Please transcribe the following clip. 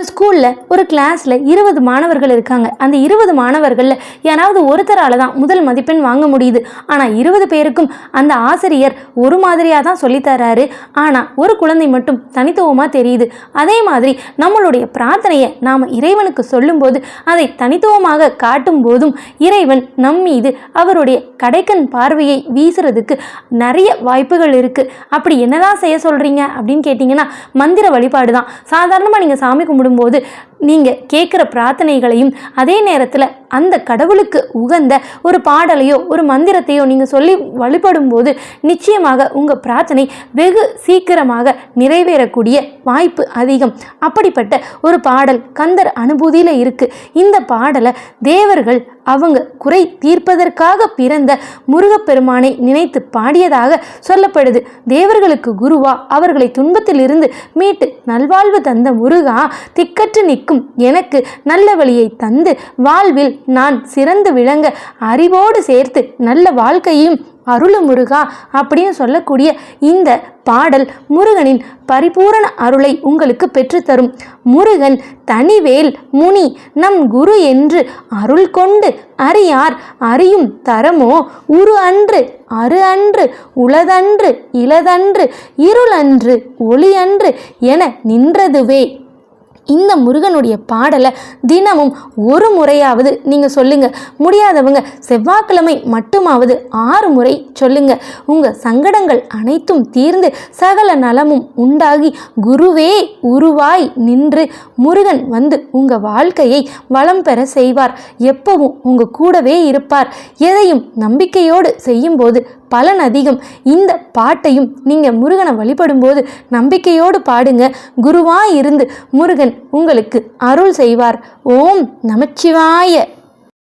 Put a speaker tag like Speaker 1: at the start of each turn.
Speaker 1: ஸ்கூலில் ஒரு கிளாஸில் 20 மாணவர்கள் இருக்காங்க. அந்த 20 மாணவர்களில் யாராவது ஒருத்தரால் தான் முதல் மதிப்பெண் வாங்க முடியுது. ஆனால் 20 பேருக்கும் அந்த ஆசிரியர் ஒரு மாதிரியாக தான் சொல்லித்தராரு. ஆனால் ஒரு குழந்தை மட்டும் தனித்துவமாக தெரியுது. அதே மாதிரி நம்மளுடைய பிரார்த்தனையை நாம் இறைவனுக்கு சொல்லும்போது அதை தனித்துவமாக காட்டும் போதும் இறைவன் நம் மீது அவருடைய கடைக்கண் பார்வையை வீசுறதுக்கு நிறைய வாய்ப்புகள் இருக்குது. அப்படி என்னதான் செய்ய சொல்கிறீங்க அப்படின்னு கேட்டிங்கன்னா, மந்திர வழிபாடு தான். சாதாரணமாக நீங்கள் சாமி கும்பிடும்போது நீங்கள் கேட்குற பிரார்த்தனைகளையும் அதே நேரத்தில் அந்த கடவுளுக்கு உகந்த ஒரு பாடலையோ ஒரு மந்திரத்தையோ நீங்கள் சொல்லி வழிபடும் போது நிச்சயமாக உங்கள் பிரார்த்தனை வெகு சீக்கிரமாக நிறைவேறக்கூடிய வாய்ப்பு அதிகம். அப்படிப்பட்ட ஒரு பாடல் கந்தர் அனுபூதியில் இருக்குது. இந்த பாடலை தேவர்கள் அவங்க குறை தீர்ப்பதற்காக பிறந்த முருகப்பெருமானை நினைத்து பாடியதாக சொல்லப்படுது. தேவர்களுக்கு குருவா அவர்களை துன்பத்தில் இருந்து மீட்டு நல்வாழ்வு தந்த முருகா, திக்கற்று நிற்கும் எனக்கு நல்ல வழியை தந்து வாழ்வில் நான் சிறந்து விளங்க அறிவோடு சேர்த்து நல்ல வாழ்க்கையும் அருளு முருகா அப்படின்னு சொல்லக்கூடிய இந்த பாடல் முருகனின் பரிபூரண அருளை உங்களுக்கு பெற்றுத்தரும். முருகன் தனிவேல் முனி நம் குரு என்று அருள் கொண்டு அறியார் அறியும் தரமோ உரு அன்று அரு அன்று உளதன்று இளதன்று இருள் அன்று ஒளி அன்று என நின்றதுவே. இந்த முருகனுடைய பாடலை தினமும் ஒரு முறையாவது நீங்கள் சொல்லுங்கள். முடியாதவங்க செவ்வாய்க்கிழமை மட்டுமாவது 6 முறை சொல்லுங்கள். உங்கள் சங்கடங்கள் அனைத்தும் தீர்ந்து சகல நலமும் உண்டாகி குருவே உருவாய் நின்று முருகன் வந்து உங்கள் வாழ்க்கையை வளம் பெற செய்வார். எப்பவும் உங்கள் கூடவே இருப்பார். எதையும் நம்பிக்கையோடு செய்யும்போது பலன் அதிகம். இந்த பாட்டையும் நீங்கள் முருகனை வழிபடும்போது நம்பிக்கையோடு பாடுங்க. குருவாய் இருந்து முருகன் உங்களுக்கு அருள் செய்வார். ஓம் நமச்சிவாய.